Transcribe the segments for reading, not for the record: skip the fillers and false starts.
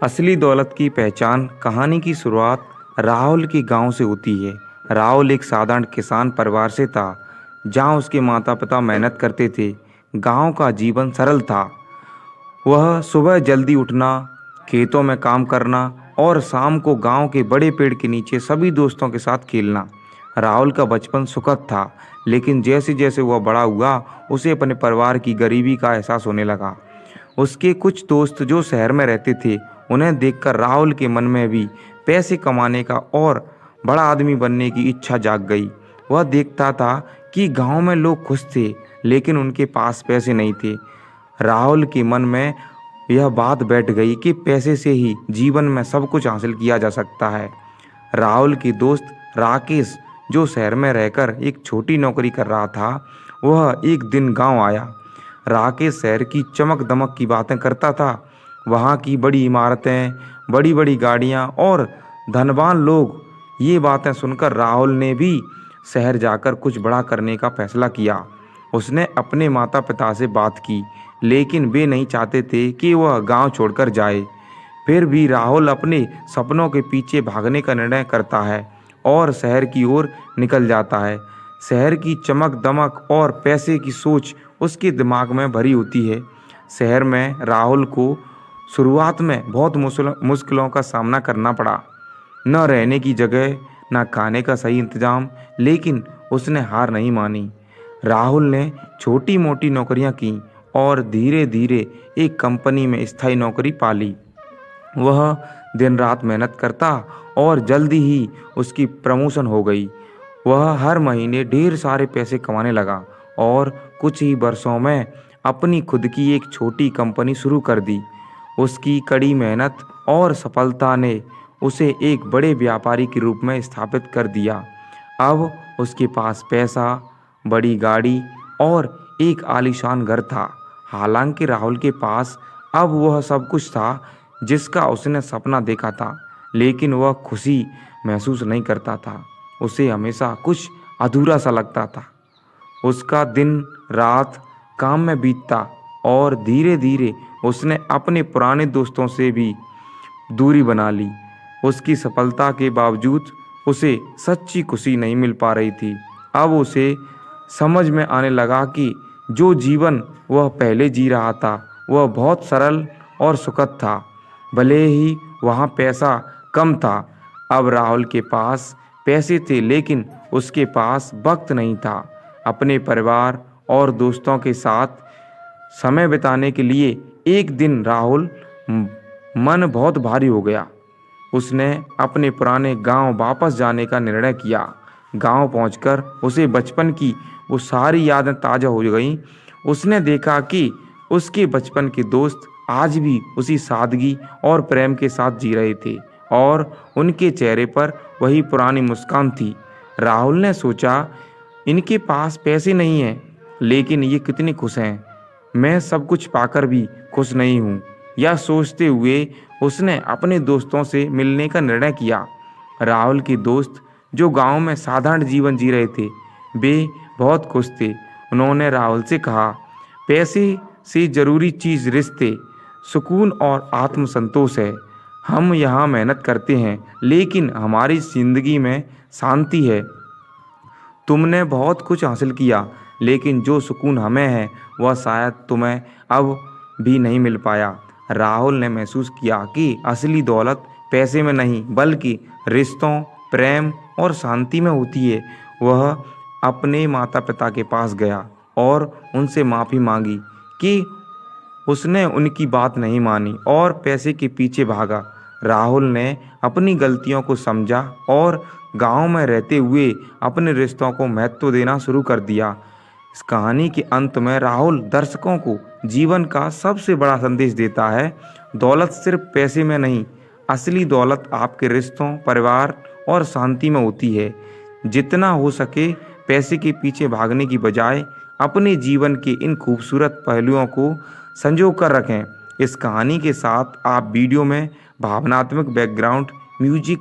असली दौलत की पहचान। कहानी की शुरुआत राहुल के गांव से होती है। राहुल एक साधारण किसान परिवार से था, जहां उसके माता पिता मेहनत करते थे। गांव का जीवन सरल था। वह सुबह जल्दी उठना, खेतों में काम करना और शाम को गांव के बड़े पेड़ के नीचे सभी दोस्तों के साथ खेलना। राहुल का बचपन सुखद था, लेकिन जैसे जैसे वह बड़ा हुआ, उसे अपने परिवार की गरीबी का एहसास होने लगा। उसके कुछ दोस्त जो शहर में रहते थे, उन्हें देखकर राहुल के मन में भी पैसे कमाने का और बड़ा आदमी बनने की इच्छा जाग गई। वह देखता था कि गांव में लोग खुश थे, लेकिन उनके पास पैसे नहीं थे। राहुल के मन में यह बात बैठ गई कि पैसे से ही जीवन में सब कुछ हासिल किया जा सकता है। राहुल के दोस्त राकेश, जो शहर में रहकर एक छोटी नौकरी कर रहा था, वह एक दिन गांव आया। राकेश शहर की चमक दमक की बातें करता था। वहाँ की बड़ी इमारतें, बड़ी बड़ी गाड़ियाँ और धनवान लोग। ये बातें सुनकर राहुल ने भी शहर जाकर कुछ बड़ा करने का फैसला किया। उसने अपने माता पिता से बात की, लेकिन वे नहीं चाहते थे कि वह गांव छोड़कर जाए। फिर भी राहुल अपने सपनों के पीछे भागने का निर्णय करता है और शहर की ओर निकल जाता है। शहर की चमक दमक और पैसे की सोच उसके दिमाग में भरी होती है। शहर में राहुल को शुरुआत में बहुत मुश्किलों का सामना करना पड़ा। न रहने की जगह, न खाने का सही इंतजाम, लेकिन उसने हार नहीं मानी। राहुल ने छोटी मोटी नौकरियां की और धीरे धीरे एक कंपनी में स्थायी नौकरी पा ली। वह दिन रात मेहनत करता और जल्दी ही उसकी प्रमोशन हो गई। वह हर महीने ढेर सारे पैसे कमाने लगा और कुछ ही वर्षों में अपनी खुद की एक छोटी कंपनी शुरू कर दी। उसकी कड़ी मेहनत और सफलता ने उसे एक बड़े व्यापारी के रूप में स्थापित कर दिया। अब उसके पास पैसा, बड़ी गाड़ी और एक आलीशान घर था। हालांकि राहुल के पास अब वह सब कुछ था जिसका उसने सपना देखा था, लेकिन वह खुशी महसूस नहीं करता था। उसे हमेशा कुछ अधूरा सा लगता था। उसका दिन रात काम में बीतता और धीरे धीरे उसने अपने पुराने दोस्तों से भी दूरी बना ली। उसकी सफलता के बावजूद उसे सच्ची खुशी नहीं मिल पा रही थी। अब उसे समझ में आने लगा कि जो जीवन वह पहले जी रहा था, वह बहुत सरल और सुखद था। भले ही वहाँ पैसा कम था। अब राहुल के पास पैसे थे, लेकिन उसके पास वक्त नहीं था अपने परिवार और दोस्तों के साथ समय बिताने के लिए। एक दिन राहुल मन बहुत भारी हो गया। उसने अपने पुराने गांव वापस जाने का निर्णय किया। गांव पहुंचकर उसे बचपन की वो सारी यादें ताज़ा हो गईं। उसने देखा कि उसके बचपन के दोस्त आज भी उसी सादगी और प्रेम के साथ जी रहे थे और उनके चेहरे पर वही पुरानी मुस्कान थी। राहुल ने सोचा, इनके पास पैसे नहीं हैं, लेकिन ये कितने खुश हैं। मैं सब कुछ पाकर भी खुश नहीं हूँ। यह सोचते हुए उसने अपने दोस्तों से मिलने का निर्णय किया। राहुल के दोस्त, जो गांव में साधारण जीवन जी रहे थे, वे बहुत खुश थे। उन्होंने राहुल से कहा, पैसे से ज़रूरी चीज़ रिश्ते, सुकून और आत्मसंतोष है। हम यहाँ मेहनत करते हैं, लेकिन हमारी ज़िंदगी में शांति है। तुमने बहुत कुछ हासिल किया, लेकिन जो सुकून हमें है, वह शायद तुम्हें अब भी नहीं मिल पाया। राहुल ने महसूस किया कि असली दौलत पैसे में नहीं, बल्कि रिश्तों, प्रेम और शांति में होती है। वह अपने माता पिता के पास गया और उनसे माफ़ी मांगी कि उसने उनकी बात नहीं मानी और पैसे के पीछे भागा। राहुल ने अपनी गलतियों को समझा और गांव में रहते हुए अपने रिश्तों को महत्व देना शुरू कर दिया। इस कहानी के अंत में राहुल दर्शकों को जीवन का सबसे बड़ा संदेश देता है, दौलत सिर्फ पैसे में नहीं, असली दौलत आपके रिश्तों, परिवार और शांति में होती है। जितना हो सके पैसे के पीछे भागने की बजाय अपने जीवन के इन खूबसूरत पहलुओं को संजो कर रखें। इस कहानी के साथ आप वीडियो में भावनात्मक बैकग्राउंड म्यूजिक,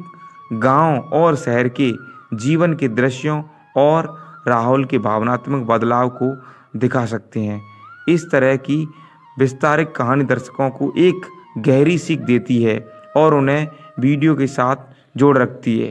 गांव और शहर के जीवन के दृश्यों और राहुल के भावनात्मक बदलाव को दिखा सकते हैं। इस तरह की विस्तारित कहानी दर्शकों को एक गहरी सीख देती है और उन्हें वीडियो के साथ जोड़ रखती है।